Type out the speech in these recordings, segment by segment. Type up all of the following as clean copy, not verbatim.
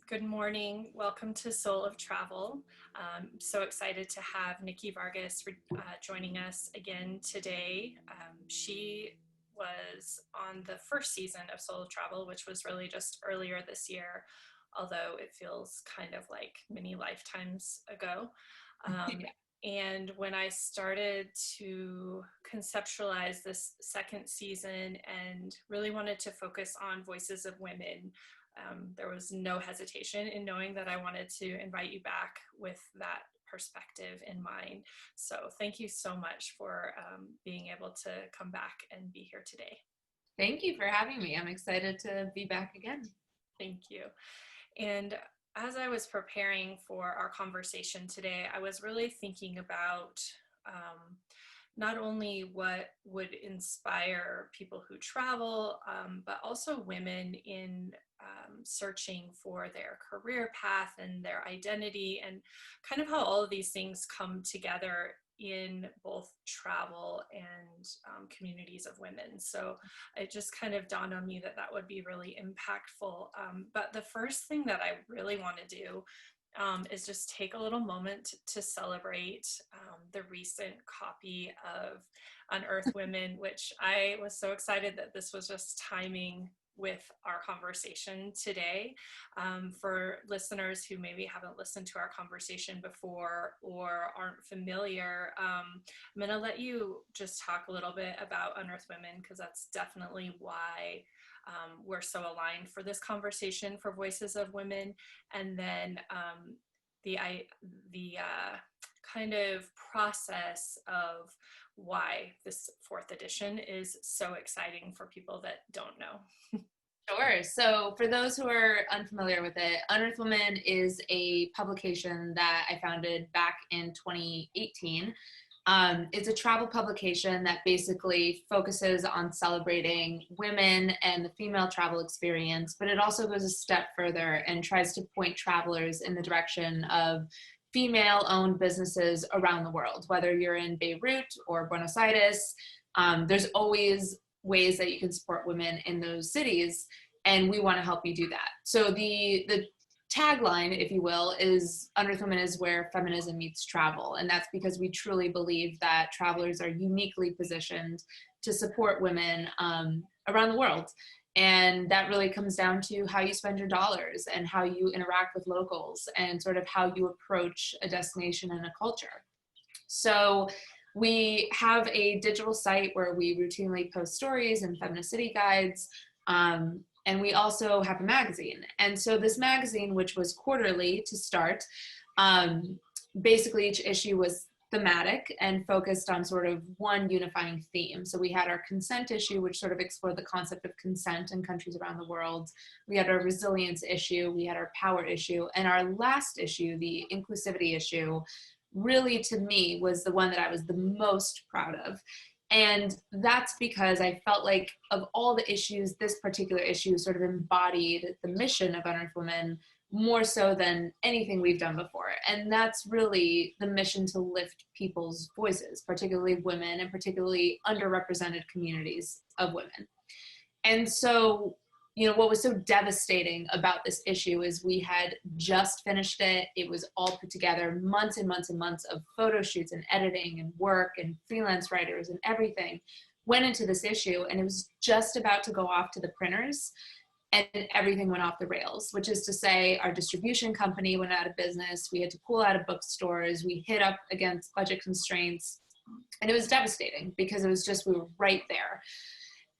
Good morning. Welcome to Soul of Travel. So excited to have Nikki Vargas joining us again today. She was on the first season of Soul of Travel, which was really just earlier this year, although it feels kind of like many lifetimes ago. And when I started to conceptualize this second season and really wanted to focus on voices of women, there was no hesitation in knowing that I wanted to invite you back with that perspective in mind. So thank you so much for being able to come back and be here today. Thank you for having me. I'm excited to be back again. Thank you. And as I was preparing for our conversation today, I was really thinking about not only what would inspire people who travel, but also women in searching for their career path and their identity, and kind of how all of these things come together in both travel and communities of women. So it just kind of dawned on me that that would be really impactful. But the first thing that I really want to do is just take a little moment to celebrate the recent copy of Unearth Women, which I was so excited that this was just timing with our conversation today. For listeners who maybe haven't listened to our conversation before or aren't familiar, I'm going to let you just talk a little bit about Unearth Women, because that's definitely why we're so aligned for this conversation for Voices of Women. And then the kind of process of why this fourth edition is so exciting for people that don't know. Sure. So for those who are unfamiliar with it, Unearth Women is a publication that I founded back in 2018. It's a travel publication that basically focuses on celebrating women and the female travel experience, but it also goes a step further and tries to point travelers in the direction of female-owned businesses around the world. Whether you're in Beirut or Buenos Aires, there's always ways that you can support women in those cities, and we want to help you do that. So the tagline, if you will, is Unearth Women is where feminism meets travel. And that's because we truly believe that travelers are uniquely positioned to support women around the world. And that really comes down to how you spend your dollars and how you interact with locals and sort of how you approach a destination and a culture. So we have a digital site where we routinely post stories and feminist city guides. And we also have a magazine. And so this magazine, which was quarterly to start, basically each issue was thematic and focused on sort of one unifying theme. So we had our consent issue, which sort of explored the concept of consent in countries around the world. We had our resilience issue, we had our power issue, and our last issue, the inclusivity issue, really to me was the one that I was the most proud of. And that's because I felt like of all the issues, this particular issue sort of embodied the mission of Unearth Women more so than anything we've done before. And that's really the mission to lift people's voices, particularly women and particularly underrepresented communities of women. And so, you know, what was so devastating about this issue is we had just finished it. It was all put together, months and months and months of photo shoots and editing and work, and freelance writers and everything went into this issue. And it was just about to go off to the printers, and everything went off the rails, which is to say our distribution company went out of business. We had to pull out of bookstores. We hit up against budget constraints, and it was devastating because it was just, we were right there.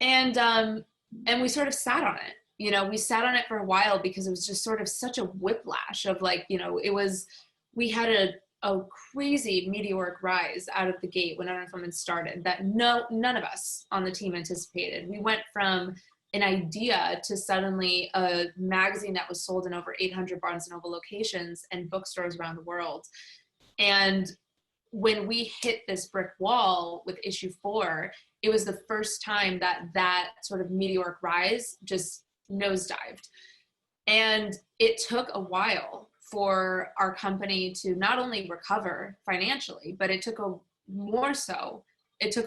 And we sort of sat on it. You know, we sat on it for a while because it was just sort of such a whiplash of like, you know, it was, we had a crazy meteoric rise out of the gate when Unearth Women started that none of us on the team anticipated. We went from an idea to suddenly a magazine that was sold in over 800 Barnes & Noble locations and bookstores around the world. And when we hit this brick wall with issue 4, it was the first time that sort of meteoric rise just nosedived. And it took a while for our company to not only recover financially, but it took a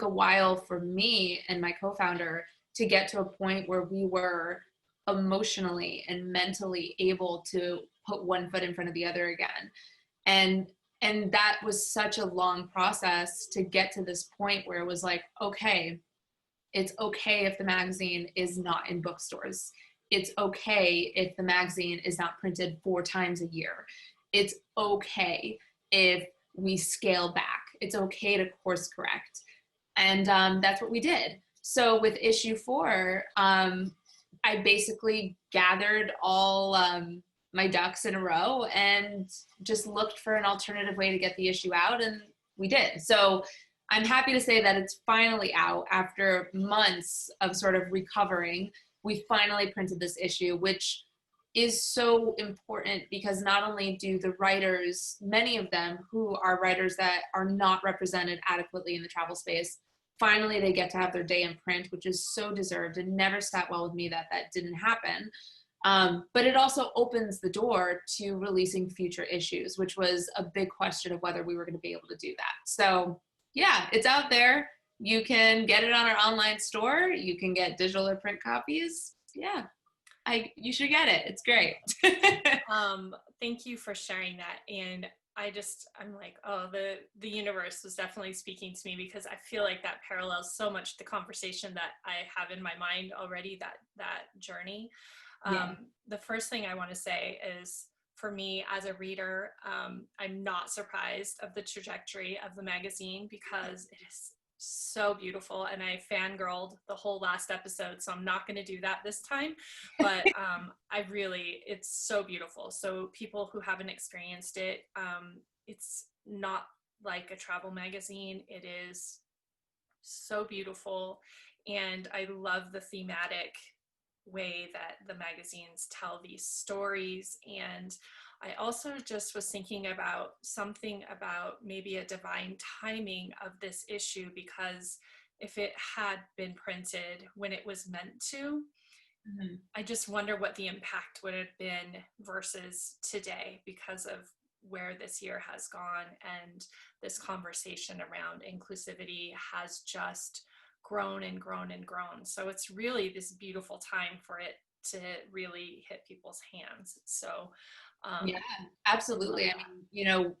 while for me and my co-founder to get to a point where we were emotionally and mentally able to put one foot in front of the other again. And that was such a long process to get to this point where it was like, okay, it's okay if the magazine is not in bookstores. It's okay if the magazine is not printed 4 times a year. It's okay if we scale back. It's okay to course correct. And that's what we did. So with issue 4, I basically gathered all my ducks in a row and just looked for an alternative way to get the issue out, and we did. So I'm happy to say that it's finally out after months of sort of recovering. We finally printed this issue, which is so important because not only do the writers, many of them who are writers that are not represented adequately in the travel space, finally they get to have their day in print, which is so deserved, and never sat well with me that that didn't happen. But it also opens the door to releasing future issues, which was a big question of whether we were going to be able to do that. So yeah, it's out there. You can get it on our online store. You can get digital or print copies. Yeah, you should get it. It's great. Thank you for sharing that. And I'm like, oh, the universe was definitely speaking to me, because I feel like that parallels so much the conversation that I have in my mind already, that journey. Yeah. The first thing I want to say is, for me as a reader, I'm not surprised of the trajectory of the magazine, because it is so beautiful, and I fangirled the whole last episode, so I'm not going to do that this time. But it's so beautiful. So people who haven't experienced it, it's not like a travel magazine. It is so beautiful, and I love the thematic way that the magazines tell these stories. And I also just was thinking about something about maybe a divine timing of this issue, because if it had been printed when it was meant to, Mm-hmm. I just wonder what the impact would have been versus today, because of where this year has gone, and this conversation around inclusivity has just grown and grown and grown. So it's really this beautiful time for it to really hit people's hands. So yeah, absolutely. I mean,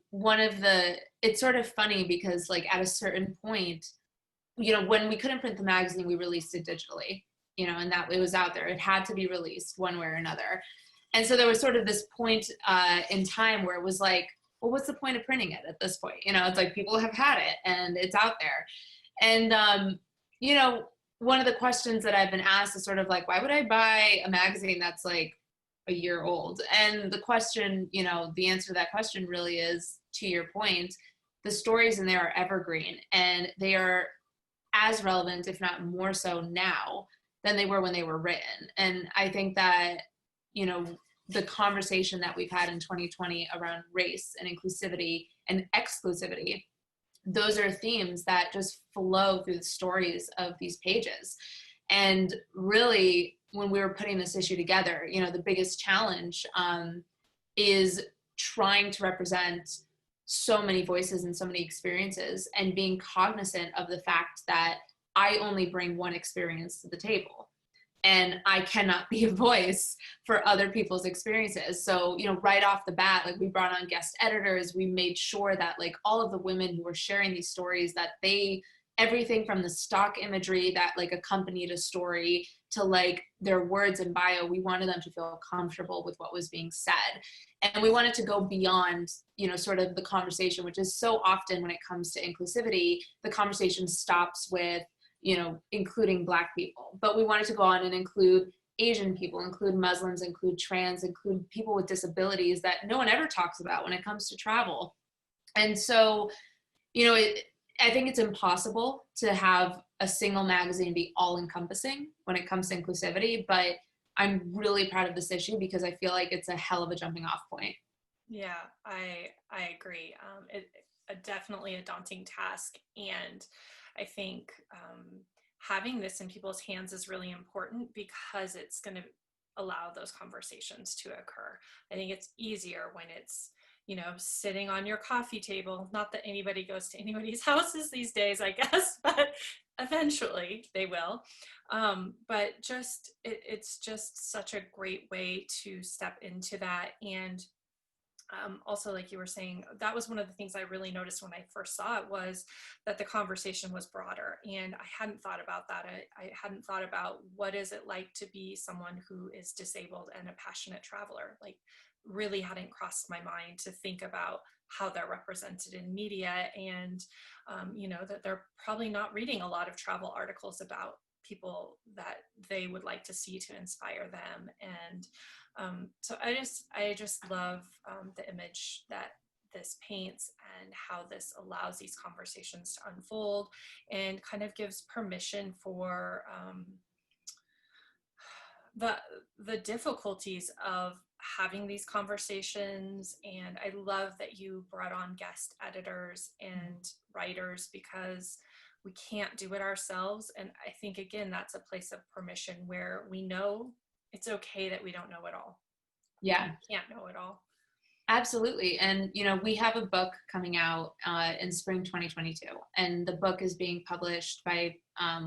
it's sort of funny because like at a certain point, when we couldn't print the magazine, we released it digitally, and that it was out there. It had to be released one way or another. And so there was sort of this point in time where it was like, well, what's the point of printing it at this point? It's like people have had it and it's out there. And, one of the questions that I've been asked is sort of like, why would I buy a magazine that's like a year old? And the question, the answer to that question really is, to your point, the stories in there are evergreen, and they are as relevant, if not more so now than they were when they were written. And I think that, the conversation that we've had in 2020 around race and inclusivity and exclusivity, those are themes that just flow through the stories of these pages. And really, when we were putting this issue together, the biggest challenge is trying to represent so many voices and so many experiences, and being cognizant of the fact that I only bring one experience to the table, and I cannot be a voice for other people's experiences. So, right off the bat, like, we brought on guest editors. We made sure that like all of the women who were sharing these stories, that everything from the stock imagery that like accompanied a story to like their words and bio, we wanted them to feel comfortable with what was being said. And we wanted to go beyond, sort of the conversation, which is so often when it comes to inclusivity, the conversation stops with, including Black people. But we wanted to go on and include Asian people, include Muslims, include trans, include people with disabilities that no one ever talks about when it comes to travel. And so, I think it's impossible to have a single magazine be all-encompassing when it comes to inclusivity, but I'm really proud of this issue because I feel like it's a hell of a jumping off point. Yeah, I agree. Definitely a daunting task, and I think having this in people's hands is really important, because it's going to allow those conversations to occur. I think it's easier when it's sitting on your coffee table. Not that anybody goes to anybody's houses these days, I guess, but eventually they will. But it's just such a great way to step into that. And also, like you were saying, that was one of the things I really noticed when I first saw it, was that the conversation was broader. And I hadn't thought about that. I hadn't thought about what is it like to be someone who is disabled and a passionate traveler. Like, really hadn't crossed my mind to think about how they're represented in media, and that they're probably not reading a lot of travel articles about people that they would like to see to inspire them. And so I just love the image that this paints, and how this allows these conversations to unfold, and kind of gives permission for the difficulties of having these conversations. And I love that you brought on guest editors and writers, because we can't do it ourselves. And I think, again, that's a place of permission, where we know it's okay that we don't know it all. Yeah. We can't know it all. Absolutely. And, we have a book coming out in spring 2022, and the book is being published by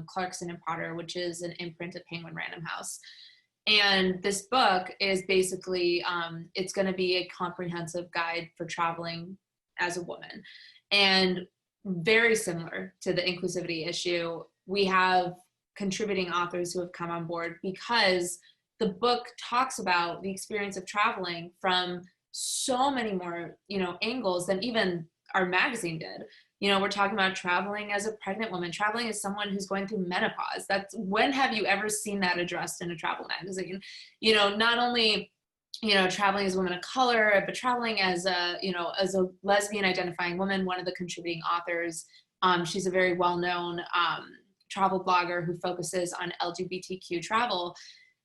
Clarkson and Potter, which is an imprint of Penguin Random House. And this book is basically, it's going to be a comprehensive guide for traveling as a woman. And very similar to the inclusivity issue, we have contributing authors who have come on board, because the book talks about the experience of traveling from so many more, angles than even our magazine did. We're talking about traveling as a pregnant woman, traveling as someone who's going through menopause. When have you ever seen that addressed in a travel magazine? Not only, traveling as a woman of color, but traveling as a lesbian identifying woman. One of the contributing authors, she's a very well-known travel blogger who focuses on LGBTQ travel.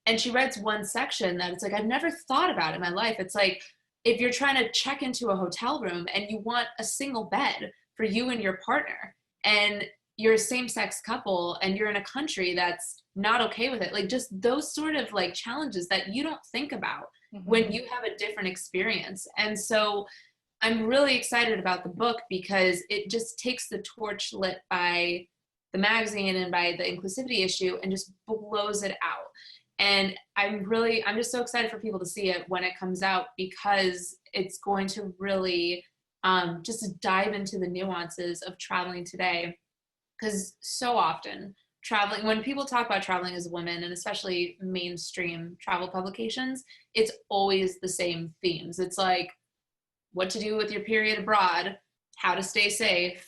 And she writes one section that it's like, I've never thought about in my life. It's like, if you're trying to check into a hotel room and you want a single bed for you and your partner, and you're a same-sex couple, and you're in a country that's not okay with it, like, just those sort of like challenges that you don't think about when you have a different experience. And so I'm really excited about the book, because it just takes the torch lit by the magazine and by the inclusivity issue and just blows it out. And I'm just so excited for people to see it when it comes out, because it's going to really just dive into the nuances of traveling today. Because so often traveling, when people talk about traveling as women, and especially mainstream travel publications, it's always the same themes. It's like what to do with your period abroad, how to stay safe,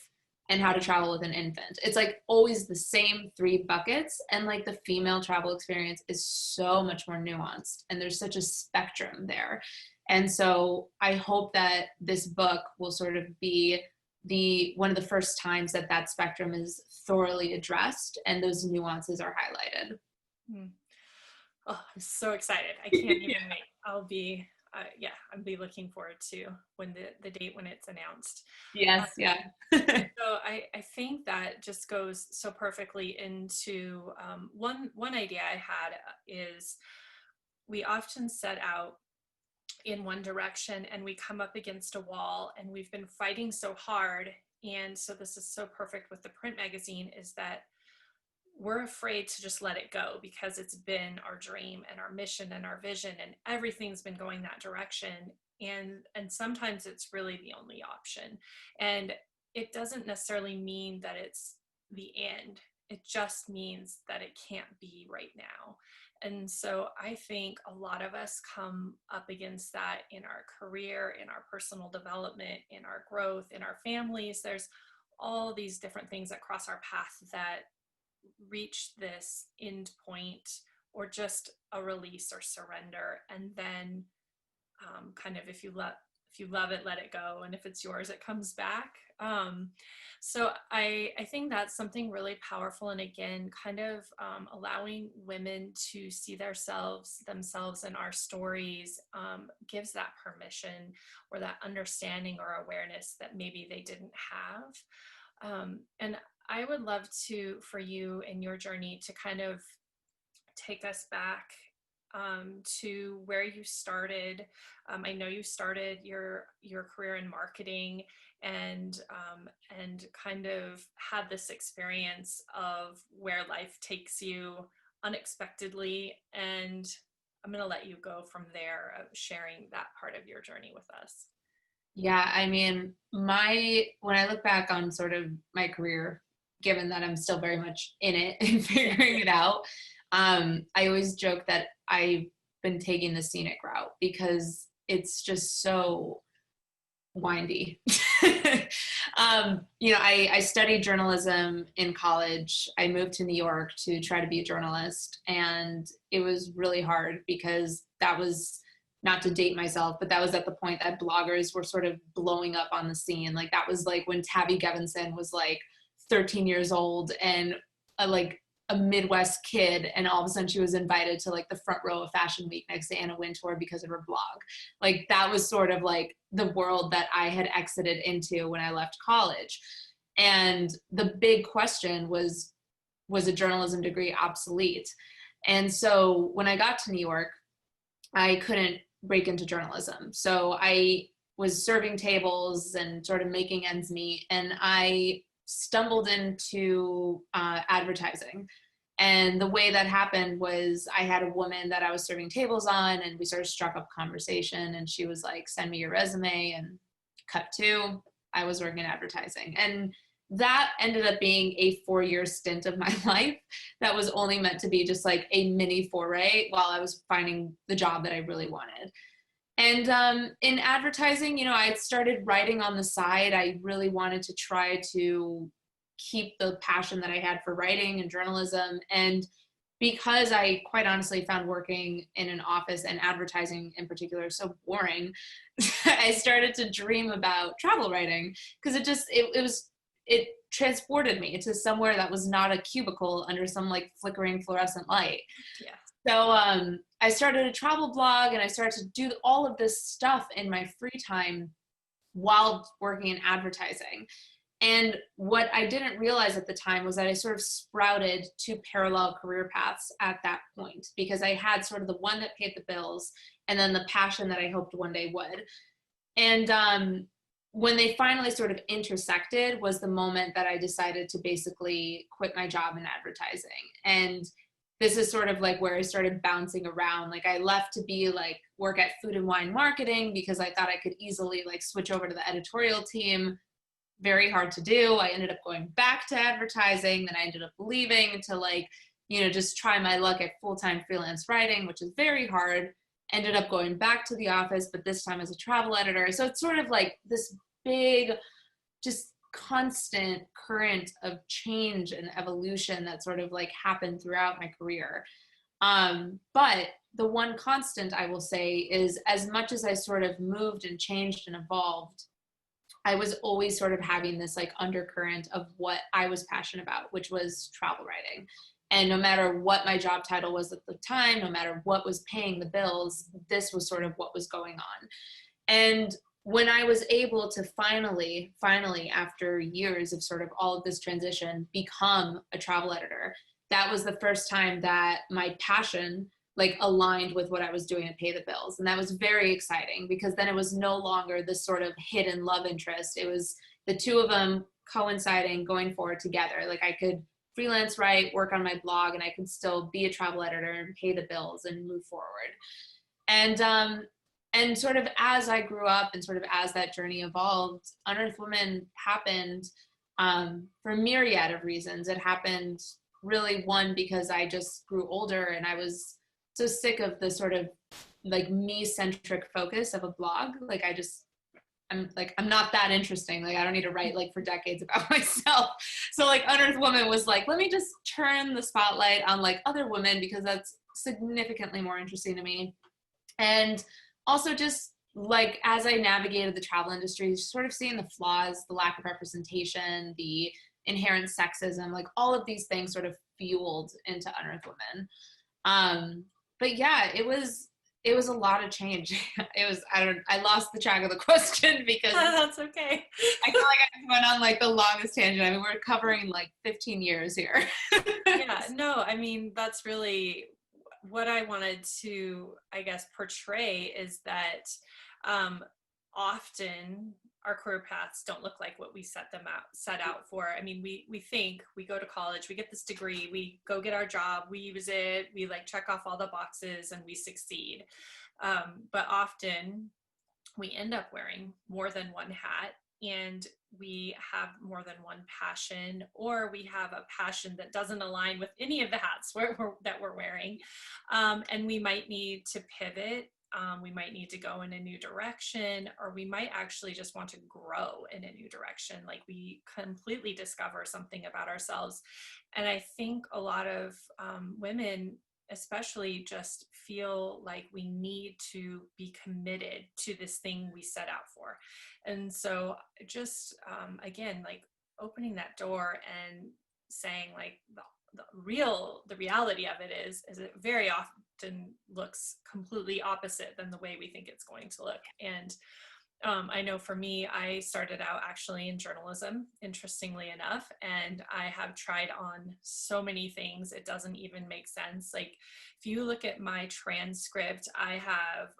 and how to travel with an infant. It's like always the same three buckets. And like the female travel experience is so much more nuanced, and there's such a spectrum there. And so I hope that this book will sort of be one of the first times that spectrum is thoroughly addressed and those nuances are highlighted. Oh, I'm so excited. I can't even wait. I'll be looking forward to when the date when it's announced. Yes, yeah. So I think that just goes so perfectly into one idea I had is, we often set out in one direction and we come up against a wall, and we've been fighting so hard. And so this is so perfect with the print magazine, is that we're afraid to just let it go, because it's been our dream and our mission and our vision, and everything's been going that direction. And sometimes it's really the only option. And it doesn't necessarily mean that it's the end. It just means that it can't be right now. And so I think a lot of us come up against that in our career, in our personal development, in our growth, in our families. There's all these different things that cross our path that reach this end point, or just a release or surrender. And then kind of, if you love it, let it go. And if it's yours, it comes back. So I think that's something really powerful. And again, kind of allowing women to see themselves in our stories gives that permission, or that understanding or awareness that maybe they didn't have. And I would love for you in your journey to kind of take us back to where you started. I know you started your career in marketing, and kind of had this experience of where life takes you unexpectedly. And I'm going to let you go from there, sharing that part of your journey with us. Yeah, I mean, when I look back on sort of my career, given that I'm still very much in it and figuring it out, I always joke that I've been taking the scenic route because it's just so windy. I studied journalism in college. I moved to New York to try to be a journalist, and it was really hard because that was, not to date myself, but that was at the point that bloggers were sort of blowing up on the scene. Like that was like when Tabby Gevinson was like 13 years old and a Midwest kid, and all of a sudden she was invited to like the front row of Fashion Week next to Anna Wintour because of her blog. Like that was sort of like the world that I had exited into when I left college. And the big question was a journalism degree obsolete? And so when I got to New York, I couldn't break into journalism. So I was serving tables and sort of making ends meet. And I stumbled into advertising. And the way that happened was I had a woman that I was serving tables on, and we sort of struck up conversation, and she was like, send me your resume, and cut to, I was working in advertising. And that ended up being a 4-year stint of my life that was only meant to be just like a mini foray while I was finding the job that I really wanted. And in advertising, I had started writing on the side. I really wanted to try to keep the passion that I had for writing and journalism. And because I quite honestly found working in an office and advertising in particular so boring, I started to dream about travel writing because it transported me to somewhere that was not a cubicle under some like flickering fluorescent light. Yeah. So I started a travel blog, and I started to do all of this stuff in my free time while working in advertising. And what I didn't realize at the time was that I sort of sprouted 2 parallel career paths at that point, because I had sort of the one that paid the bills and then the passion that I hoped one day would. And when they finally sort of intersected was the moment that I decided to basically quit my job in advertising. And this is sort of like where I started bouncing around. Like I left to be like work at food and wine marketing because I thought I could easily like switch over to the editorial team. Very hard to do. I ended up going back to advertising. Then I ended up leaving to like, just try my luck at full-time freelance writing, which is very hard. Ended up going back to the office, but this time as a travel editor. So it's sort of like this big, just constant current of change and evolution that sort of like happened throughout my career. But the one constant I will say is, as much as I sort of moved and changed and evolved, I was always sort of having this like undercurrent of what I was passionate about, which was travel writing. And no matter what my job title was at the time, no matter what was paying the bills, this was sort of what was going on. And when I was able to finally, after years of sort of all of this transition, become a travel editor, that was the first time that my passion like aligned with what I was doing to pay the bills. And that was very exciting, because then it was no longer this sort of hidden love interest. It was the two of them coinciding, going forward together. Like I could freelance write, work on my blog, and I could still be a travel editor and pay the bills and move forward. And sort of as I grew up and sort of as that journey evolved, Unearth Women happened for a myriad of reasons. It happened really, one, because I just grew older and I was so sick of the sort of like me-centric focus of a blog. Like I'm not that interesting. Like I don't need to write like for decades about myself. So like Unearth Women was like, let me just turn the spotlight on like other women, because that's significantly more interesting to me. And also just like as I navigated the travel industry, sort of seeing the flaws, the lack of representation, the inherent sexism, like all of these things sort of fueled into Unearth Women. But yeah, it was a lot of change. I lost the track of the question because that's okay. I feel like I went on like the longest tangent. I mean, we're covering like 15 years here. Yeah, no, I mean, that's really what I wanted to, I guess, portray is that often our career paths don't look like what we set out for. I mean, we think we go to college, we get this degree, we go get our job, we use it, we like check off all the boxes and we succeed. But often we end up wearing more than one hat, and we have more than one passion, or we have a passion that doesn't align with any of the hats that we're wearing. And we might need to pivot. We might need to go in a new direction, or we might actually just want to grow in a new direction. Like we completely discover something about ourselves. And I think a lot of women especially just feel like we need to be committed to this thing we set out for. And so just again, like opening that door and saying like the reality of it is it very often looks completely opposite than the way we think it's going to look. And I know for me, I started out actually in journalism, interestingly enough, and I have tried on so many things, it doesn't even make sense. Like if you look at my transcript, I have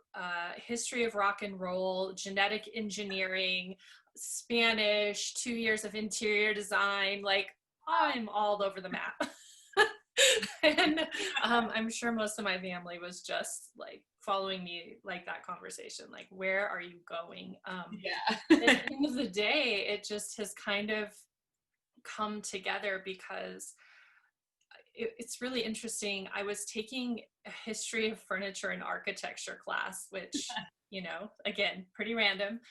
history of rock and roll, genetic engineering, Spanish, 2 years of interior design, like I'm all over the map. And I'm sure most of my family was just like following me like that conversation, like where are you going? Yeah. At the end of the day, it just has kind of come together because it's really interesting. I was taking a history of furniture and architecture class, which, you know, again, pretty random.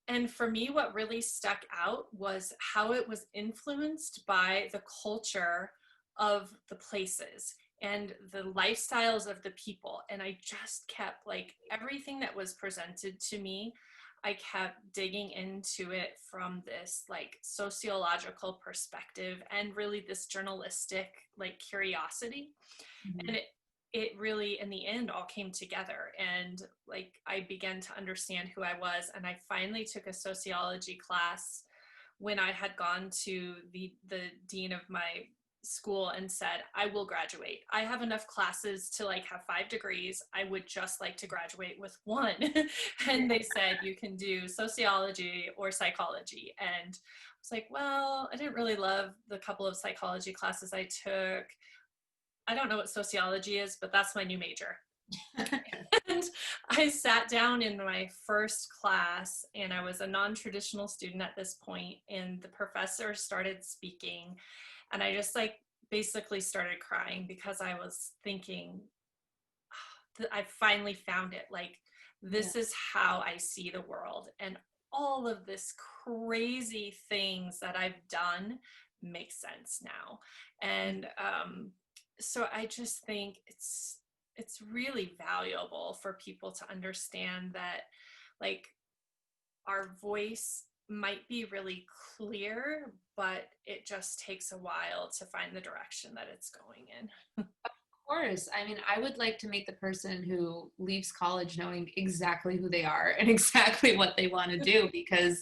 And for me, what really stuck out was how it was influenced by the culture of the places and the lifestyles of the people. And I just kept like everything that was presented to me, I kept digging into it from this like sociological perspective and really this journalistic like curiosity. Mm-hmm. And it really in the end all came together, and like I began to understand who I was. And I finally took a sociology class when I had gone to the dean of my school and said, I will graduate. I have enough classes to like have 5 degrees. I would just like to graduate with 1. And they said, you can do sociology or psychology. And I was like, well, I didn't really love the couple of psychology classes I took. I don't know what sociology is, but that's my new major. And I sat down in my first class, and I was a non-traditional student at this point, and the professor started speaking, and I just like basically started crying because I was thinking, oh, I finally found it. Like, this is how I see the world. And all of this crazy things that I've done make sense now. And so I just think it's really valuable for people to understand that like our voice might be really clear, but it just takes a while to find the direction that it's going in. Of course. I mean, I would like to make the person who leaves college knowing exactly who they are and exactly what they want to do, because,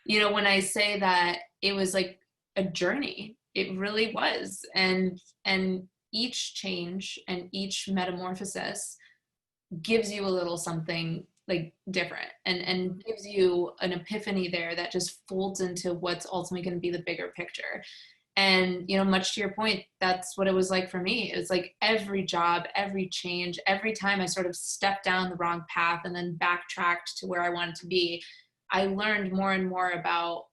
you know, when I say that it was like a journey, it really was. And each change and each metamorphosis gives you a little something like different, and gives you an epiphany there that just folds into what's ultimately going to be the bigger picture. And, you know, much to your point, that's what it was like for me. It was like every job, every change, every time I sort of stepped down the wrong path and then backtracked to where I wanted to be, I learned more and more about,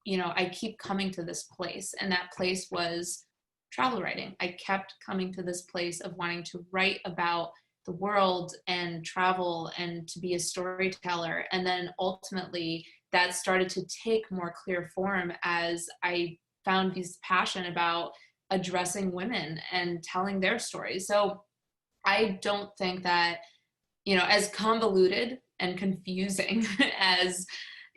you know, I keep coming to this place, and that place was travel writing. I kept coming to this place of wanting to write about the world and travel and to be a storyteller. And then ultimately that started to take more clear form as I found this passion about addressing women and telling their stories. So I don't think that, you know, as convoluted and confusing as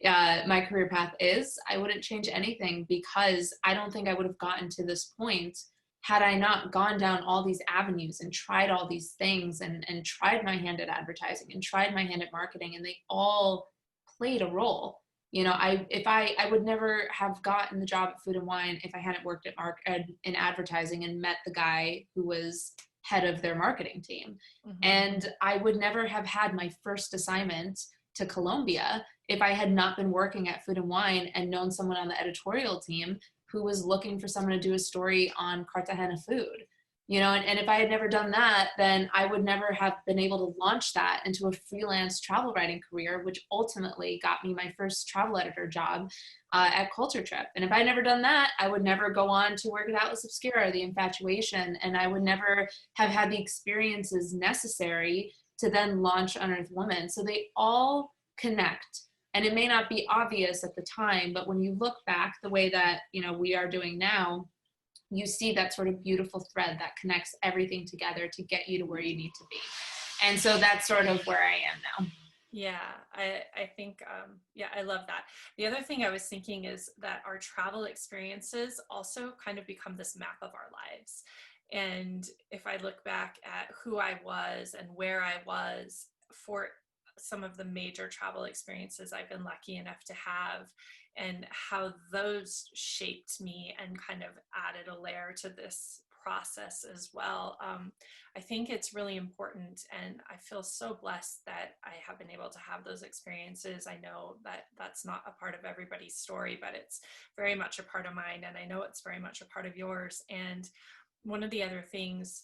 my career path is, I wouldn't change anything, because I don't think I would have gotten to this point had I not gone down all these avenues and tried all these things and tried my hand at advertising and tried my hand at marketing, and they all played a role. You know, I would never have gotten the job at Food and Wine if I hadn't worked in advertising and met the guy who was head of their marketing team. And I would never have had my first assignment to Colombia if I had not been working at Food and Wine and known someone on the editorial team who was looking for someone to do a story on Cartagena food. And if I had never done that, then I would never have been able to launch that into a freelance travel writing career, which ultimately got me my first travel editor job at Culture Trip. And if I had never done that, I would never go on to work at Atlas Obscura, The Infatuation, and I would never have had the experiences necessary to then launch Unearth Women. So they all connect. And it may not be obvious at the time, but when you look back the way that, we are doing now, you see that sort of beautiful thread that connects everything together to get you to where you need to be. And so that's sort of where I am now. Yeah, I think, I love that. The other thing I was thinking is that our travel experiences also kind of become this map of our lives. And if I look back at who I was and where I was for some of the major travel experiences I've been lucky enough to have, and how those shaped me and kind of added a layer to this process as well. I think it's really important, and I feel so blessed that I have been able to have those experiences. I know that that's not a part of everybody's story, but it's very much a part of mine, and I know it's very much a part of yours. And one of the other things,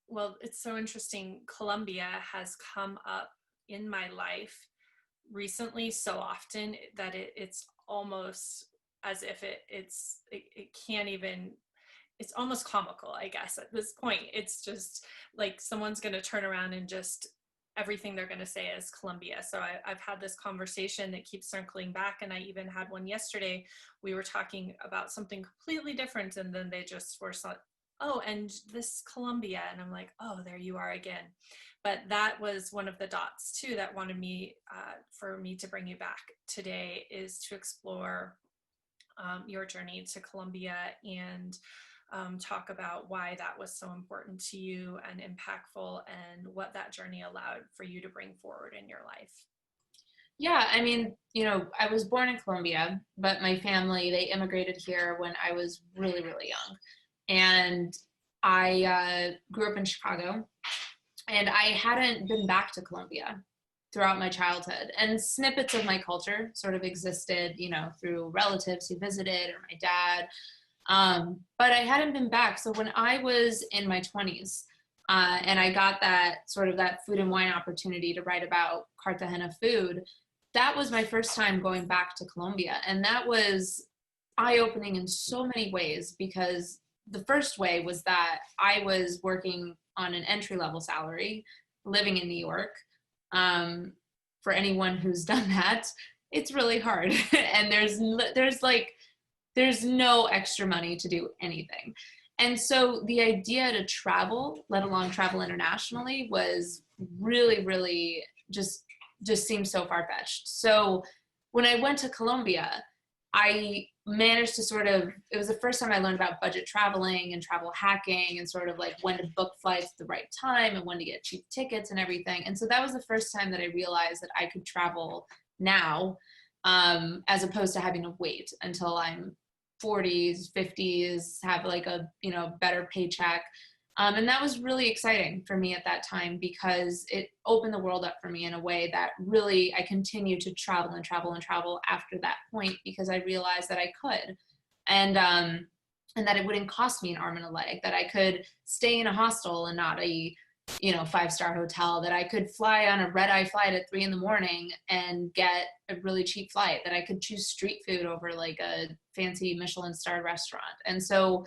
well, it's so interesting, Colombia has come up in my life recently so often that it's almost as if it can't even, it's almost comical, I guess, at this point. It's just like someone's going to turn around and just everything they're going to say is Colombia. So I've had this conversation that keeps circling back, and I even had one yesterday. We were talking about something completely different, and then they just were oh, and this Colombia, and I'm like, oh, there you are again. But that was one of the dots too that wanted me, for me to bring you back today, is to explore your journey to Colombia and talk about why that was so important to you and impactful, and what that journey allowed for you to bring forward in your life. Yeah, I mean, I was born in Colombia, but my family, they immigrated here when I was really, really young. And I grew up in Chicago, and I hadn't been back to Colombia throughout my childhood. And snippets of my culture sort of existed, through relatives who visited or my dad. But I hadn't been back. So when I was in my 20s, and I got that Food and Wine opportunity to write about Cartagena food, that was my first time going back to Colombia. And that was eye-opening in so many ways, because the first way was that I was working on an entry-level salary, living in New York. For anyone who's done that, it's really hard. And there's no extra money to do anything. And so the idea to travel, let alone travel internationally, was really, really just seemed so far-fetched. So when I went to Colombia, I managed to it was the first time I learned about budget traveling and travel hacking, and sort of like when to book flights at the right time and when to get cheap tickets and everything. And so that was the first time that I realized that I could travel now, as opposed to having to wait until I'm 40s, 50s, have like a, better paycheck. And that was really exciting for me at that time, because it opened the world up for me in a way that really I continued to travel and travel and travel after that point, because I realized that I could. And that it wouldn't cost me an arm and a leg, that I could stay in a hostel and not a 5-star hotel, that I could fly on a red-eye flight at 3 a.m. and get a really cheap flight, that I could choose street food over like a fancy Michelin-starred restaurant. And so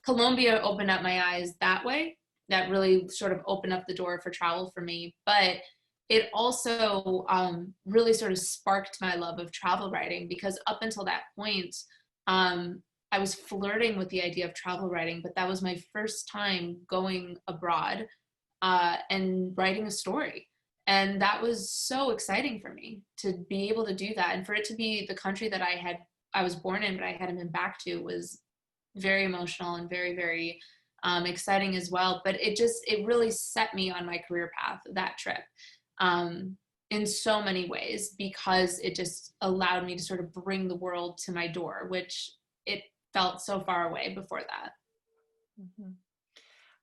Colombia opened up my eyes that way. That really sort of opened up the door for travel for me. But it also really sort of sparked my love of travel writing, because up until that point, I was flirting with the idea of travel writing, but that was my first time going abroad and writing a story. And that was so exciting for me to be able to do that. And for it to be the country that I was born in, but I hadn't been back to, was very emotional and very, very exciting as well. But it really set me on my career path, that trip, in so many ways, because it just allowed me to sort of bring the world to my door, which it felt so far away before that. Mm-hmm.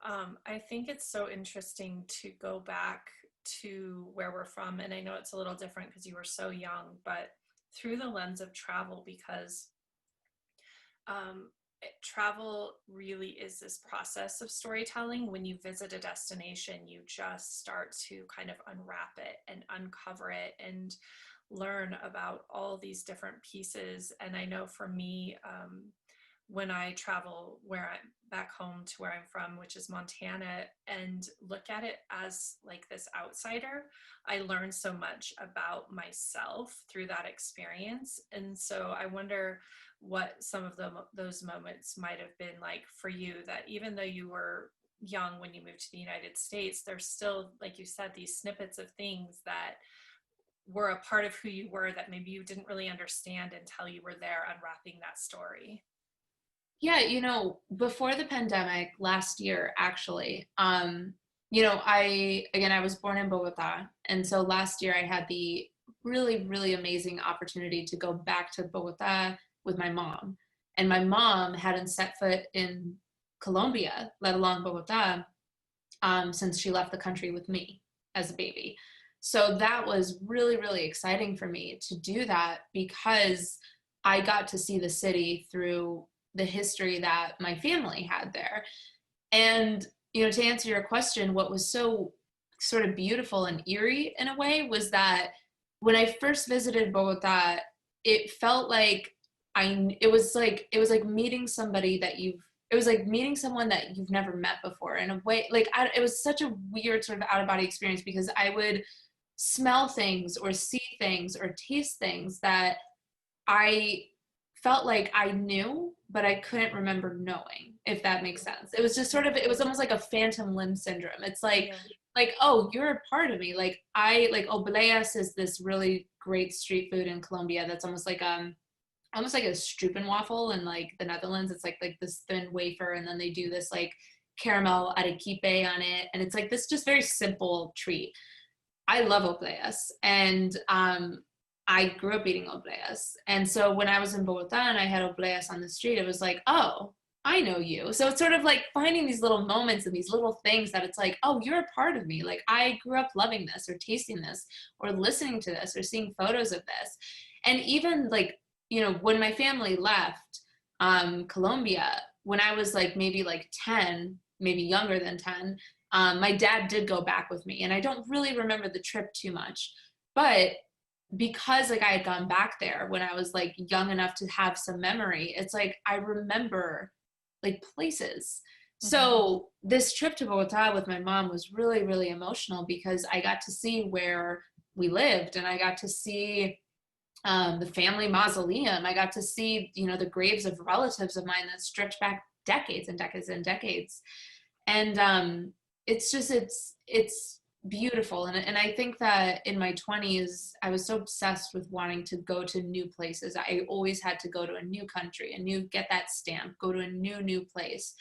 I think it's so interesting to go back to where we're from. And I know it's a little different because you were so young, but through the lens of travel, because travel really is this process of storytelling. When you visit a destination, you just start to kind of unwrap it and uncover it and learn about all these different pieces. And I know for me, when I travel where I'm back home to where I'm from, which is Montana, and look at it as like this outsider, I learned so much about myself through that experience. And so I wonder what some of those moments might have been like for you, that even though you were young when you moved to the United States, there's still, like you said, these snippets of things that were a part of who you were that maybe you didn't really understand until you were there unwrapping that story. Yeah, before the pandemic last year, actually, I was born in Bogota. And so last year I had the really, really amazing opportunity to go back to Bogota with my mom. And my mom hadn't set foot in Colombia, let alone Bogota, since she left the country with me as a baby. So that was really, really exciting for me to do that, because I got to see the city through the history that my family had there. And, to answer your question, what was so sort of beautiful and eerie in a way was that when I first visited Bogota, it felt like it was like meeting somebody that it was like meeting someone that you've never met before in a way. Like, it was such a weird sort of out of body experience, because I would smell things or see things or taste things that I felt like I knew, but I couldn't remember knowing, if that makes sense. It was just sort of, it was almost like a phantom limb syndrome. It's like, Yeah. oh, you're a part of me. Like, obleas is this really great street food in Colombia that's almost like a stroopwafel in like the Netherlands. It's like this thin wafer, and then they do this like caramel arequipe on it, and it's like this just very simple treat. I love obleas, and I grew up eating obleas. And so when I was in Bogota and I had obleas on the street, it was like, oh, I know you. So it's sort of like finding these little moments and these little things that it's like, oh, you're a part of me. Like, I grew up loving this or tasting this or listening to this or seeing photos of this. And even like, when my family left Colombia, when I was like maybe like 10, maybe younger than 10, my dad did go back with me. And I don't really remember the trip too much, but because like I had gone back there when I was like young enough to have some memory, it's like I remember like places. Mm-hmm. So this trip to Bogota with my mom was really, really emotional, because I got to see where we lived, and I got to see the family mausoleum. I got to see, the graves of relatives of mine that stretch back decades and decades and decades. And it's beautiful. And I think that in my 20s, I was so obsessed with wanting to go to new places. I always had to go to a new country, get that stamp, go to a new place.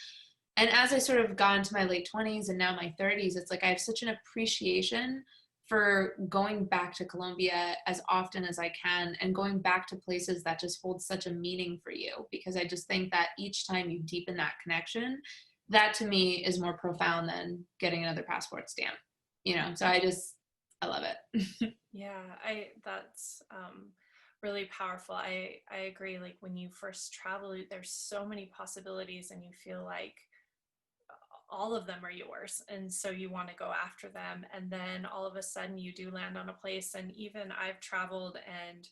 And as I sort of got into my late 20s and now my 30s, it's like I have such an appreciation for going back to Colombia as often as I can, and going back to places that just hold such a meaning for you, because I just think that each time you deepen that connection, that to me is more profound than getting another passport stamp. So I love it. Yeah, that's really powerful. I agree. Like, when you first travel, there's so many possibilities, and you feel like all of them are yours, and so you want to go after them. And then all of a sudden you do land on a place. And even I've traveled and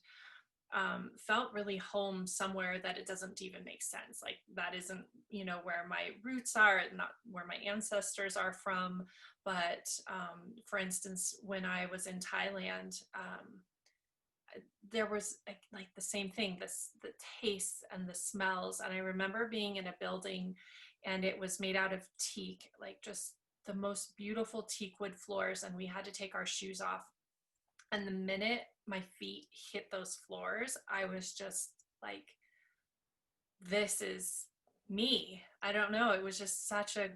felt really home somewhere that it doesn't even make sense. Like, that isn't, where my roots are, not where my ancestors are from. But for instance, when I was in Thailand, there was like the same thing, the tastes and the smells. And I remember being in a building, and it was made out of teak, like just the most beautiful teak wood floors. And we had to take our shoes off. And the minute my feet hit those floors, I was just like, this is me. I don't know. It was just such a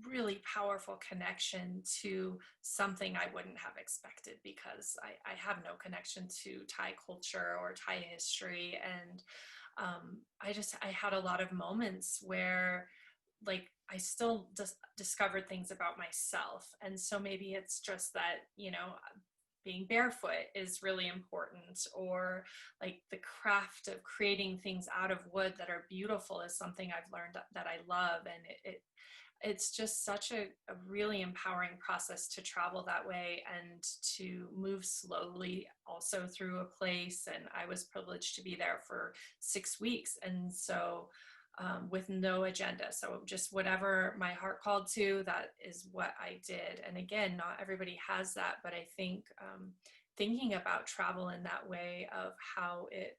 really powerful connection to something I wouldn't have expected, because I have no connection to Thai culture or Thai history. And I had a lot of moments where, like, I still discovered things about myself. And so maybe it's just that, being barefoot is really important, or like the craft of creating things out of wood that are beautiful is something I've learned that I love. And it's just such a really empowering process to travel that way and to move slowly also through a place. And I was privileged to be there for 6 weeks. And so with no agenda. So just whatever my heart called to, that is what I did. And again, not everybody has that, but I think thinking about travel in that way of how it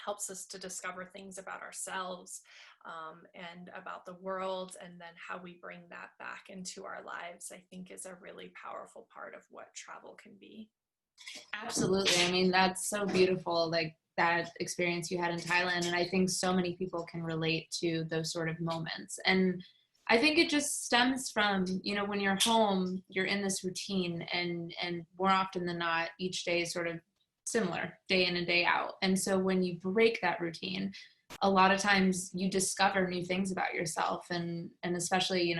helps us to discover things about ourselves and about the world, and then how we bring that back into our lives, I think is a really powerful part of what travel can be. Absolutely. I mean, that's so beautiful, like that experience you had in Thailand. And I think so many people can relate to those sort of moments. And I think it just stems from, when you're home, you're in this routine, and more often than not, each day is sort of similar, day in and day out. And so when you break that routine, a lot of times you discover new things about yourself. And especially,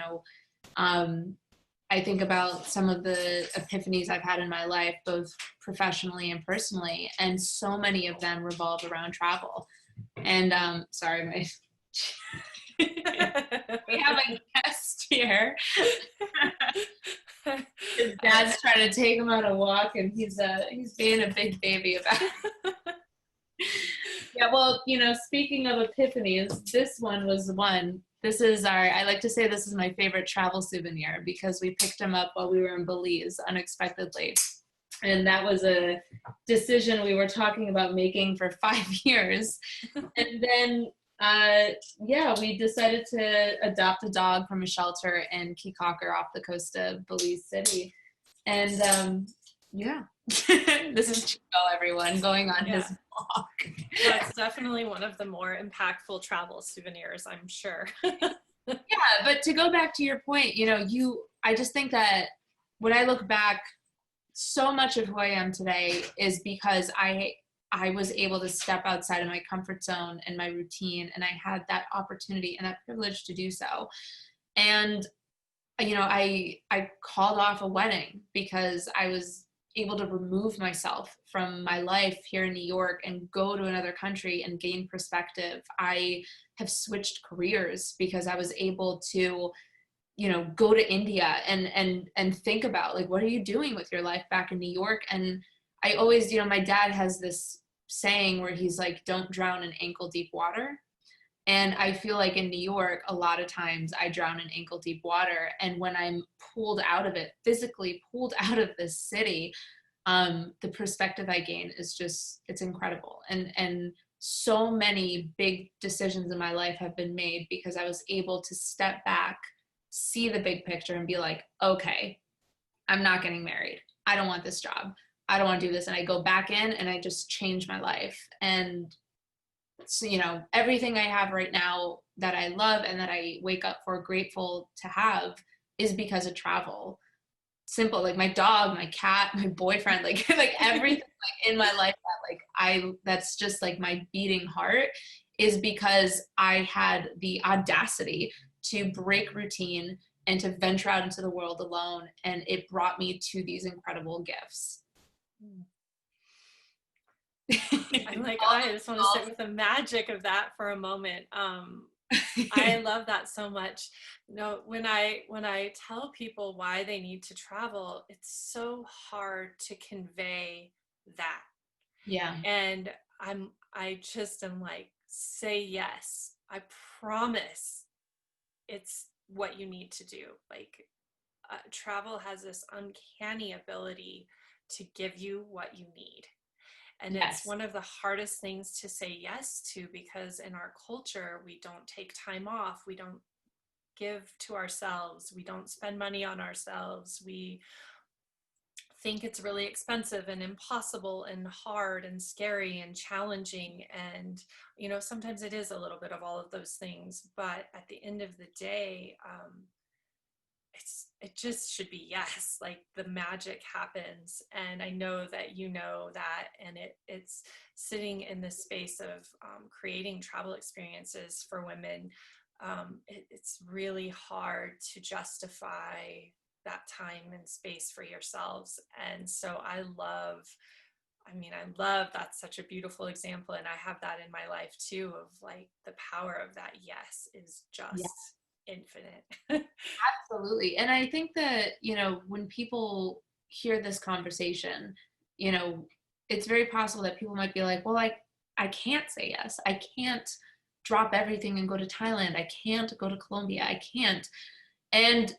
I think about some of the epiphanies I've had in my life, both professionally and personally, and so many of them revolve around travel. And sorry, we have a guest here. His dad's trying to take him on a walk, and he's being a big baby about it. Yeah, well, speaking of epiphanies, this one was one. This is I like to say this is my favorite travel souvenir, because we picked him up while we were in Belize unexpectedly. And that was a decision we were talking about making for 5 years. And then, we decided to adopt a dog from a shelter in Kikaker off the coast of Belize City. And this is Chico, everyone, going on his walk. That's definitely one of the more impactful travel souvenirs, I'm sure. Yeah, but to go back to your point, I just think that when I look back, so much of who I am today is because I was able to step outside of my comfort zone and my routine, and I had that opportunity and that privilege to do so. And I called off a wedding because I was able to remove myself from my life here in New York and go to another country and gain perspective. I have switched careers because I was able to, go to India and think about, like, what are you doing with your life back in New York? And I always, my dad has this saying where he's like, don't drown in ankle deep water. And I feel like in New York, a lot of times I drown in ankle deep water. And when I'm pulled out of it, physically pulled out of this city, the perspective I gain is just, it's incredible. And so many big decisions in my life have been made because I was able to step back, see the big picture, and be like, okay, I'm not getting married. I don't want this job. I don't want to do this. And I go back in and I just change my life. And so, everything I have right now that I love and that I wake up for grateful to have is because of travel. Simple, like my dog, my cat, my boyfriend, like everything like in my life that that's just like my beating heart, is because I had the audacity to break routine and to venture out into the world alone. And it brought me to these incredible gifts. I'm like, I just want to sit with the magic of that for a moment. I love that so much. When I tell people why they need to travel, it's so hard to convey that. Yeah. And I just am like, say yes. I promise it's what you need to do. Like, travel has this uncanny ability to give you what you need. And yes. It's one of the hardest things to say yes to, because in our culture, we don't take time off. We don't give to ourselves. We don't spend money on ourselves. We think it's really expensive and impossible and hard and scary and challenging. And, sometimes it is a little bit of all of those things. But at the end of the day, it just should be yes. Like, the magic happens. And I know that you know that, and it's sitting in this space of creating travel experiences for women. it's really hard to justify that time and space for yourselves. And so I love that's such a beautiful example. And I have that in my life too, of like the power of that yes is Yeah, just infinite. absolutely. And I think that, when people hear this conversation, you know, it's very possible that people might be like, well, I can't say yes. I can't drop everything and go to Thailand. I can't go to Colombia. I can't. And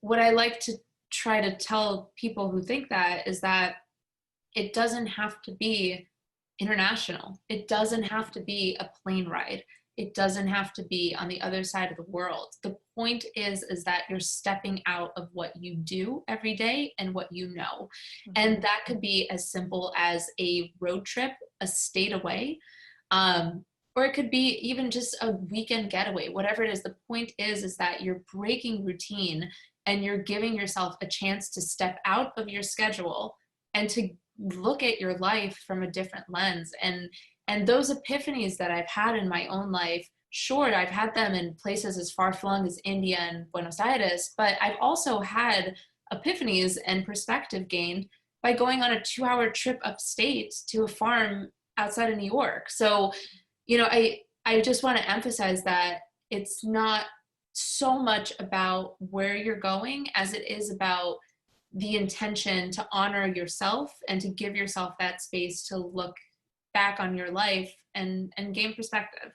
what I like to try to tell people who think that is that it doesn't have to be international. It doesn't have to be a plane ride. It doesn't have to be on the other side of the world. The point is that you're stepping out of what you do every day and what you know. And that could be as simple as a road trip, a state away, or it could be even just a weekend getaway, whatever it is. The point is that you're breaking routine and you're giving yourself a chance to step out of your schedule and to look at your life from a different lens. And those epiphanies that I've had in my own life, sure, I've had them in places as far-flung as India and Buenos Aires, but I've also had epiphanies and perspective gained by going on a 2-hour trip upstate to a farm outside of New York. So, I just want to emphasize that it's not so much about where you're going as it is about the intention to honor yourself and to give yourself that space to look back on your life and gain perspective.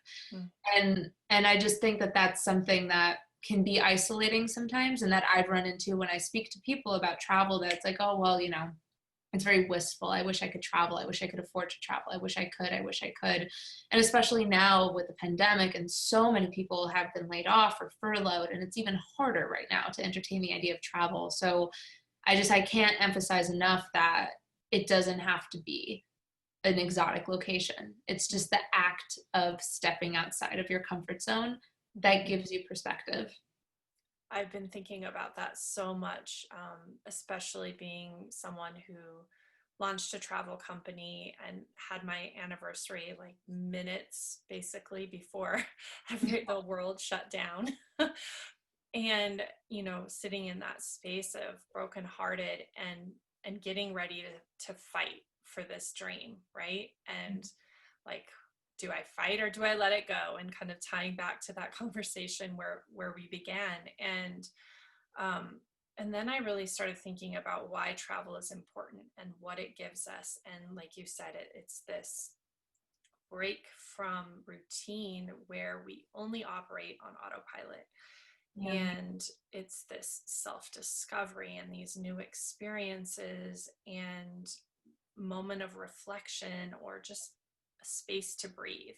And I just think that that's something that can be isolating sometimes, and that I've run into when I speak to people about travel, that it's like, oh, well, it's very wistful. I wish I could travel. I wish I could afford to travel. I wish I could. I wish I could. And especially now with the pandemic, and so many people have been laid off or furloughed, and it's even harder right now to entertain the idea of travel. So I can't emphasize enough that it doesn't have to be an exotic location. It's just the act of stepping outside of your comfort zone that gives you perspective. I've been thinking about that so much, especially being someone who launched a travel company and had my anniversary like minutes basically before the world shut down. And, sitting in that space of brokenhearted and getting ready to fight for this dream, right? And like, do I fight or do I let it go? And kind of tying back to that conversation where we began. And then I really started thinking about why travel is important and what it gives us. And like you said, it's this break from routine where we only operate on autopilot. Yeah. And it's this self-discovery and these new experiences and moment of reflection, or just a space to breathe.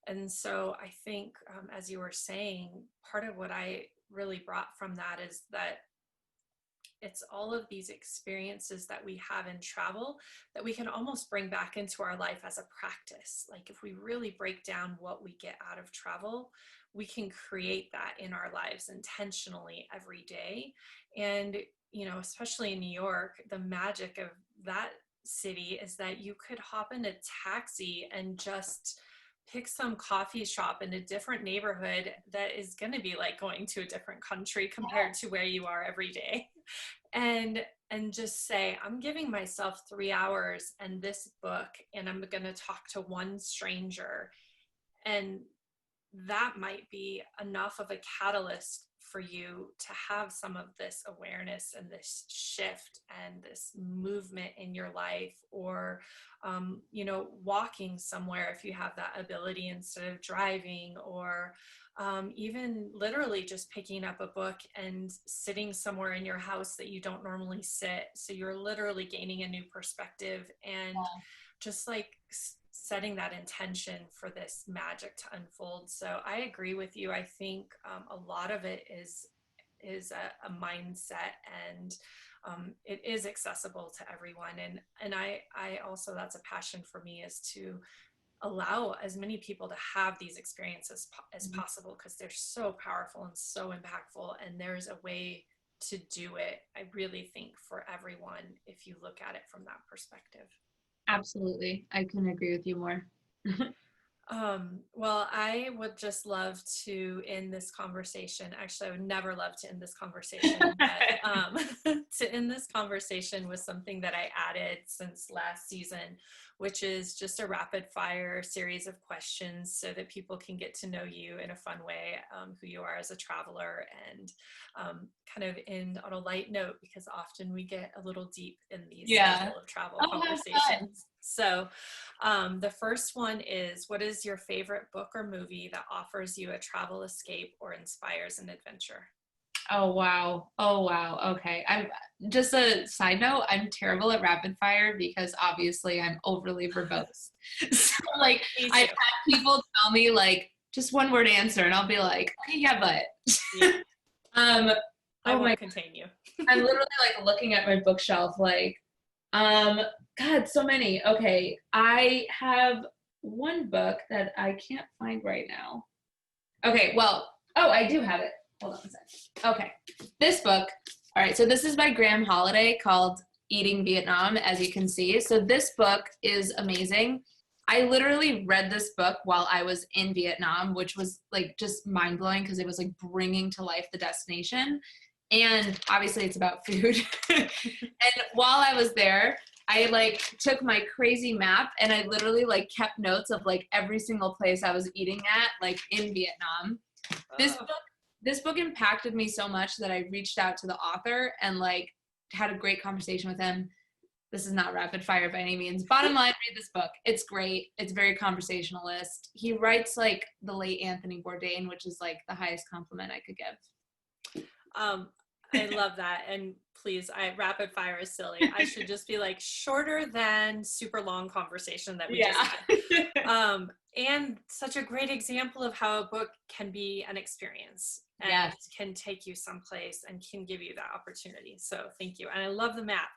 And so I think, as you were saying, part of what I really brought from that is that it's all of these experiences that we have in travel that we can almost bring back into our life as a practice. Like if we really break down what we get out of travel, we can create that in our lives intentionally every day. And, especially in New York, the magic of that city is that you could hop in a taxi and just pick some coffee shop in a different neighborhood that is going to be like going to a different country compared to where you are every day. And just say, I'm giving myself 3 hours and this book, and I'm going to talk to one stranger. And that might be enough of a catalyst for you to have some of this awareness and this shift and this movement in your life, or walking somewhere if you have that ability instead of driving, or even literally just picking up a book and sitting somewhere in your house that you don't normally sit, so you're literally gaining a new perspective and just like setting that intention for this magic to unfold. So I agree with you. I think a lot of it is a mindset, and it is accessible to everyone. And I also, that's a passion for me, is to allow as many people to have these experiences as possible, because they're so powerful and so impactful, and there's a way to do it, I really think, for everyone if you look at it from that perspective. Absolutely. I couldn't agree with you more. Well, I would just love to end this conversation. Actually, I would never love to end this conversation, but to end this conversation with something that I added since last season, which is just a rapid fire series of questions so that people can get to know you in a fun way, who you are as a traveler, and kind of end on a light note, because often we get a little deep in these schedule of travel conversations. So the first one is, what is your favorite book or movie that offers you a travel escape or inspires an adventure? Oh, wow. Oh, wow. Okay. I'm just a side note. I'm terrible at rapid fire because obviously I'm overly verbose. So like I've had people tell me like just one word answer and I'll be like, okay, yeah, but Yeah. I oh won't my, contain you. I'm literally like looking at my bookshelf like, God, so many. Okay. I have one book that I can't find right now. Okay, well, oh, I do have it. Hold on a second. Okay, this book. All right, so this is by Graham Holiday called Eating Vietnam, as you can see. So this book is amazing. I literally read this book while I was in Vietnam, which was like just mind blowing because it was like bringing to life the destination. And obviously it's about food. And while I was there, I like took my crazy map and I literally like kept notes of like every single place I was eating at, like in Vietnam. This book impacted me so much that I reached out to the author and like had a great conversation with him. This is not rapid fire by any means. Bottom line, read this book. It's great. It's very conversationalist. He writes like the late Anthony Bourdain, which is like the highest compliment I could give. I love that. And please, rapid fire is silly. I should just be like shorter than super long conversation that we just did. And such a great example of how a book can be an experience and can take you someplace and can give you that opportunity. So thank you. And I love the map.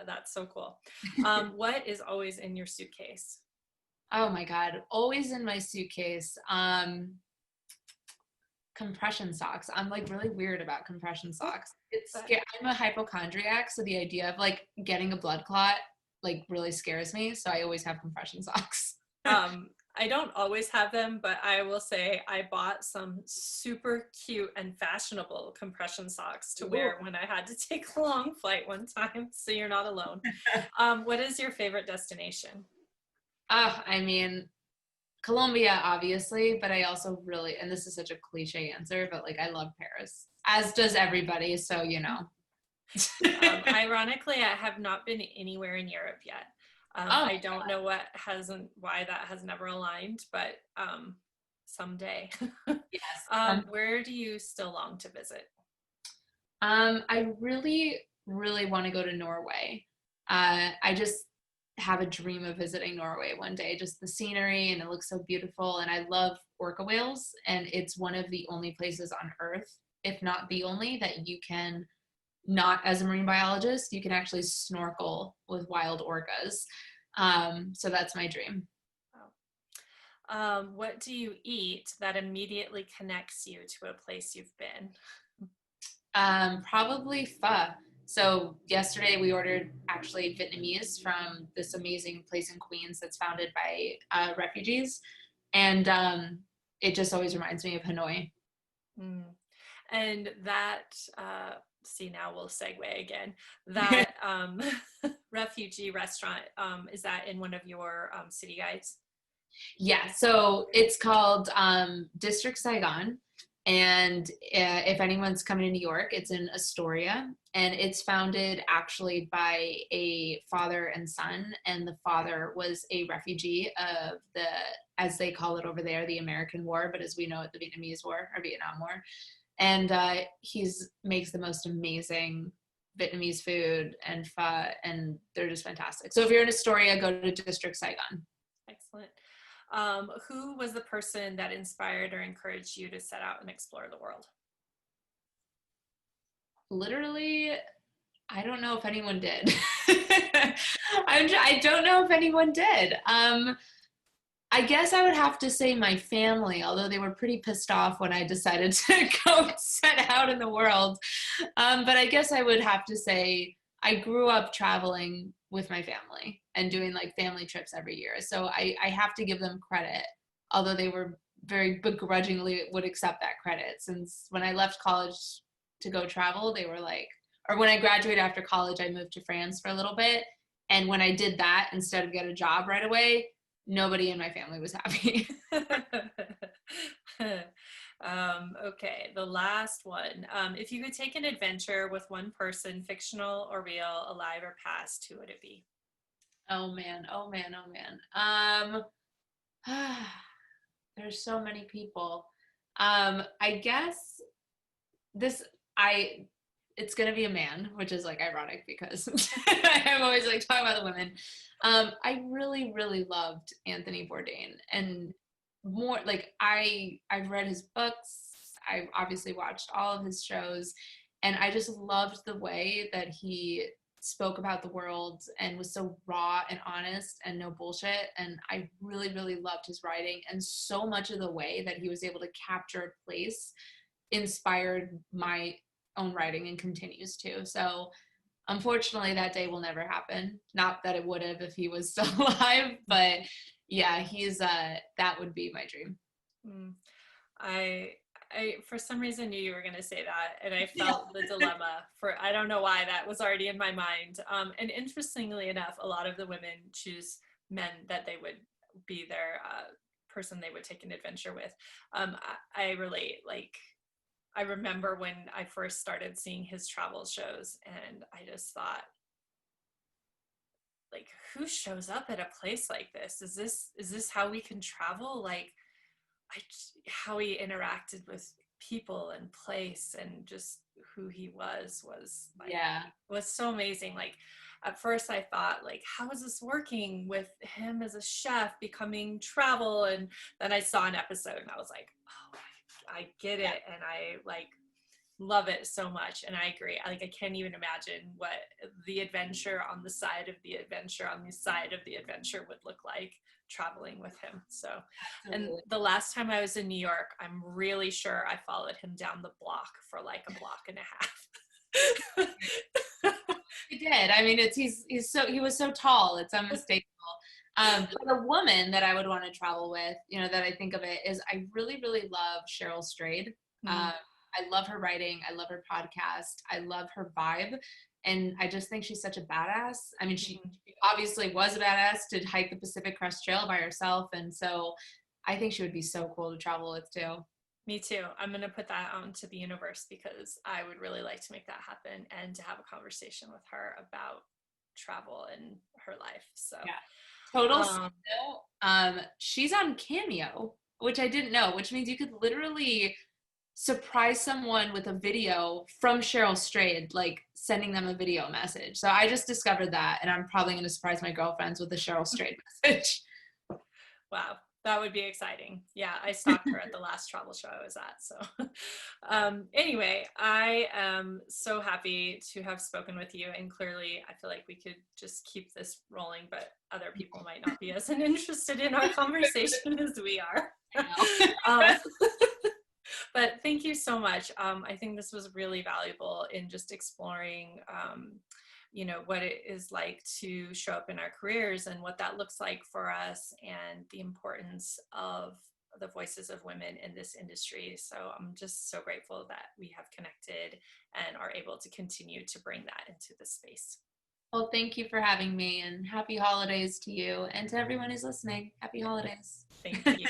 That's so cool. What is always in your suitcase? Oh my God. Always in my suitcase. Compression socks. I'm like really weird about compression socks. I'm a hypochondriac, so the idea of like getting a blood clot like really scares me. So I always have compression socks. I don't always have them, but I will say I bought some super cute and fashionable compression socks to wear when I had to take a long flight one time. So you're not alone. What is your favorite destination? I mean, Colombia, obviously, but I also really, and this is such a cliche answer, but like I love Paris, as does everybody. So, you know. Ironically, I have not been anywhere in Europe yet. I don't know why that has never aligned, but someday. Yes. Where do you still long to visit? I really, really want to go to Norway. I just have a dream of visiting Norway one day, just the scenery, and it looks so beautiful. And I love orca whales, and it's one of the only places on Earth, if not the only, that you can, not as a marine biologist, you can actually snorkel with wild orcas. So that's my dream. What do you eat that immediately connects you to a place you've been? Probably pho. So yesterday we ordered actually Vietnamese from this amazing place in Queens that's founded by refugees. And it just always reminds me of Hanoi. And that, see, now we'll segue again. That refugee restaurant, is that in one of your city guides? Yeah, so it's called District Saigon. And if anyone's coming to New York, it's in Astoria, and it's founded actually by a father and son. And the father was a refugee of the, as they call it over there, the American War, but as we know it, the Vietnamese War or Vietnam War. And he's makes the most amazing Vietnamese food and pho, and they're just fantastic. So if you're in Astoria, go to District Saigon. Excellent. Who was the person that inspired or encouraged you to set out and explore the world? Literally, I don't know if anyone did. I don't know if anyone did. I guess I would have to say my family, although they were pretty pissed off when I decided to go set out in the world. But I guess I would have to say I grew up traveling with my family and doing like family trips every year. So I have to give them credit although they were very begrudgingly would accept that credit. Since when I left college to go travel, they were like, or when I graduated after college, I moved to France for a little bit. And when I did that, instead of get a job right away, nobody in my family was happy. Okay, the last one. If you could take an adventure with one person, fictional or real, alive or past, who would it be? Oh man, oh man, oh man. There's so many people. I guess this I it's gonna be a man, which is like ironic because I'm always like talking about the women. I really, really loved Anthony Bourdain, and more like I've read his books. I obviously watched all of his shows, and I just loved the way that he spoke about the world and was so raw and honest and no bullshit. And I really, really loved his writing, and so much of the way that he was able to capture a place inspired my own writing and continues to. So unfortunately that day will never happen. Not that it would have if he was still alive, but yeah, he's that would be my dream. Mm. I for some reason knew you were going to say that, and I felt the dilemma for, I don't know why that was already in my mind. And interestingly enough, a lot of the women choose men that they would be their person they would take an adventure with. I relate, like, I remember when I first started seeing his travel shows, and I just thought, like, who shows up at a place like this? Is this how we can travel? Like, how he interacted with people and place, and just who he was like, Yeah. was so amazing. Like, at first I thought, like, how is this working with him as a chef becoming travel? And then I saw an episode and I was like, oh, I get it. And I like love it so much. And I agree. I can't even imagine what the adventure on the side of the adventure on the side of the adventure would look like traveling with him. So, and the last time I was in New York, I'm really sure I followed him down the block for like a block and a half. He did. I mean, he was so tall. It's unmistakable. But a woman that I would want to travel with, that I think of it is, I really, really love Cheryl Strayed. I love her writing. I love her podcast. I love her vibe. And I just think she's such a badass. I mean, she obviously was a badass to hike the Pacific Crest Trail by herself. And so I think she would be so cool to travel with too. Me too. I'm going to put that out into the universe because I would really like to make that happen and to have a conversation with her about travel and her life. So yeah. Total. She's on Cameo, which I didn't know, which means you could literally surprise someone with a video from Cheryl Strayed, like sending them a video message. So I just discovered that, and I'm probably going to surprise my girlfriends with a Cheryl Strayed message. Wow, that would be exciting. Yeah, I stalked her at the last travel show I was at. So anyway, I am so happy to have spoken with you, and clearly I feel like we could just keep this rolling, but other people might not be as interested in our conversation as we are. But thank you so much. I think this was really valuable in just exploring, what it is like to show up in our careers and what that looks like for us, and the importance of the voices of women in this industry. So I'm just so grateful that we have connected and are able to continue to bring that into the space. Well, thank you for having me, and happy holidays to you and to everyone who's listening. Happy holidays. Thank you.